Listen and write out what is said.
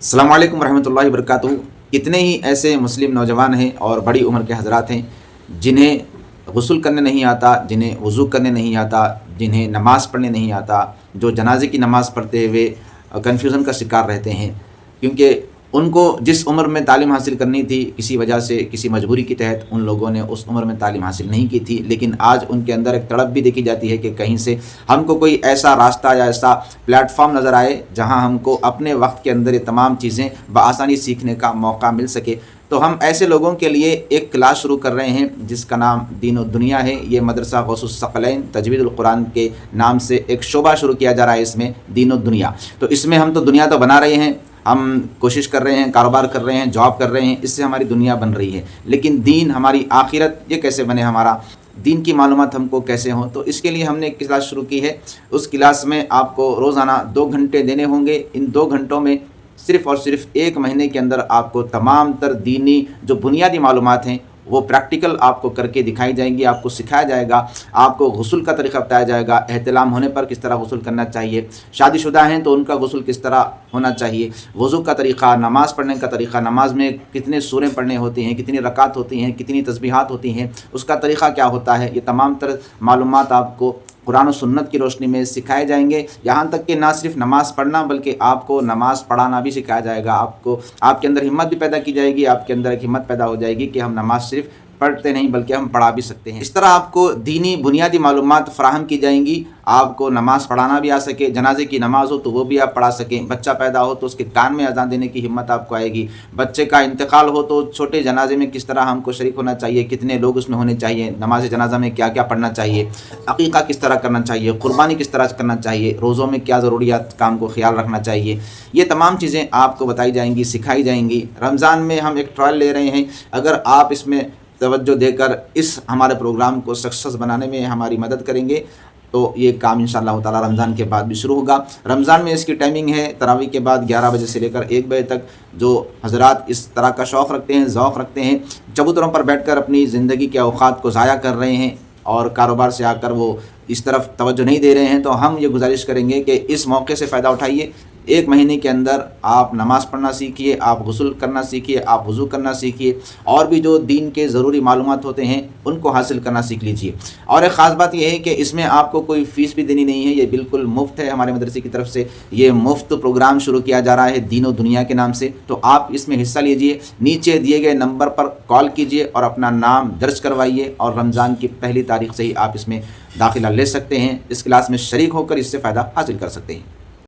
अस्सलाम वालेकुम रहमतुल्लाहि वबरकातुहू। कितने ही ऐसे मुस्लिम नौजवान हैं और बड़ी उम्र के हज़रात हैं जिन्हें गुस्ल करने नहीं आता, जिन्हें वज़ू करने नहीं आता, जिन्हें नमाज़ पढ़ने नहीं आता, जो जनाजे की नमाज़ पढ़ते हुए कन्फ्यूज़न का शिकार रहते हैं, क्योंकि उनको जिस उम्र में तालीम हासिल करनी थी किसी वजह से, किसी मजबूरी के तहत उन लोगों ने उस उम्र में तालीम हासिल नहीं की थी। लेकिन आज उनके अंदर एक तड़प भी देखी जाती है कि कहीं से हमको कोई ऐसा रास्ता या ऐसा प्लेटफॉर्म नज़र आए जहां हमको अपने वक्त के अंदर ये तमाम चीज़ें बआसानी सीखने का मौका मिल सके। तो हम ऐसे लोगों के लिए एक क्लास शुरू कर रहे हैं जिसका नाम दीन और दुनिया है। ये मदरसा गौसुस सकलैन तजवीदुल कुरान के नाम से एक शोबा शुरू किया जा रहा है, इसमें दीन और दुनिया। तो इसमें हम तो दुनिया तो बना रहे हैं, हम कोशिश कर रहे हैं, कारोबार कर रहे हैं, जॉब कर रहे हैं, इससे हमारी दुनिया बन रही है। लेकिन दीन, हमारी आखिरत, ये कैसे बने, हमारा दीन की मालूमात हमको कैसे हो। तो इसके लिए हमने एक क्लास शुरू की है। उस क्लास में आपको रोज़ाना 2 घंटे देने होंगे। इन 2 घंटों में सिर्फ़ और सिर्फ 1 महीने के अंदर आपको तमाम तर दीनी जो बुनियादी मालूमात हैं वो प्रैक्टिकल आपको करके दिखाई जाएंगी, आपको सिखाया जाएगा, आपको गुस्ल का तरीक़ा बताया जाएगा, एहतिलाम होने पर किस तरह गुस्ल करना चाहिए, शादीशुदा हैं तो उनका गुस्ल किस तरह होना चाहिए, वज़ू का तरीक़ा, नमाज़ पढ़ने का तरीक़ा, नमाज में कितने सूरें पढ़ने होती हैं, कितनी रकात होती हैं, कितनी तस्बीहात होती हैं, उसका तरीक़ा क्या होता है, ये तमाम तर मालूमात आपको कुरान और सुन्नत की रोशनी में सिखाए जाएंगे। यहाँ तक कि ना सिर्फ नमाज़ पढ़ना बल्कि आपको नमाज़ पढ़ाना भी सिखाया जाएगा। आपको आपके अंदर हिम्मत भी पैदा की जाएगी, आपके अंदर एक हिम्मत पैदा हो जाएगी कि हम नमाज़ सिर्फ पढ़ते नहीं बल्कि हम पढ़ा भी सकते हैं। इस तरह आपको दीनी बुनियादी मालूमात फ़राहम की जाएंगी। आपको नमाज़ पढ़ाना भी आ सके, जनाजे की नमाज़ हो तो वो भी आप पढ़ा सकें, बच्चा पैदा हो तो उसके कान में अज़ान देने की हिम्मत आपको आएगी, बच्चे का इंतकाल हो तो छोटे जनाजे में किस तरह हमको शरीक होना चाहिए, कितने लोग उसमें होने चाहिए, नमाज जनाजा में क्या क्या पढ़ना चाहिए, अक़ीक़ा किस तरह करना चाहिए, क़ुरबानी किस तरह करना चाहिए, रोज़ों में क्या ज़रूरियात काम को ख्याल रखना चाहिए, ये तमाम चीज़ें आपको बताई जाएंगी, सिखाई जाएंगी। रमज़ान में हम एक ट्रायल ले रहे हैं। अगर आप इसमें तवज्जो देकर इस हमारे प्रोग्राम को सक्सेस बनाने में हमारी मदद करेंगे तो ये काम इंशाअल्लाह ताला रमज़ान के बाद भी शुरू होगा। रमज़ान में इसकी टाइमिंग है तरावी के बाद 11 बजे से लेकर 1 बजे तक। जो हज़रात इस तरह का शौक़ रखते हैं, ज़ौक़ रखते हैं, चबूतरों पर बैठकर अपनी ज़िंदगी के औक़ात को ज़ाया कर रहे हैं और कारोबार से आकर वो इस तरफ तवज्जो नहीं दे रहे हैं, तो हम ये गुजारिश करेंगे कि इस मौके से फ़ायदा उठाइए। 1 महीने के अंदर आप नमाज़ पढ़ना सीखिए, आप गुस्ल करना सीखिए, आप वज़ू करना सीखिए, और भी जो दीन के ज़रूरी मालूमात होते हैं उनको हासिल करना सीख लीजिए। और एक ख़ास बात यह है कि इसमें आपको कोई फ़ीस भी देनी नहीं है, ये बिल्कुल मुफ्त है। हमारे मदरसे की तरफ से ये मुफ्त प्रोग्राम शुरू किया जा रहा है दीन और दुनिया के नाम से। तो आप इसमें हिस्सा लीजिए, नीचे दिए गए नंबर पर कॉल कीजिए और अपना नाम दर्ज करवाइए और रमज़ान की पहली तारीख़ से ही आप इसमें दाखिला ले सकते हैं। इस क्लास में शरीक होकर इससे फ़ायदा हासिल कर सकते हैं।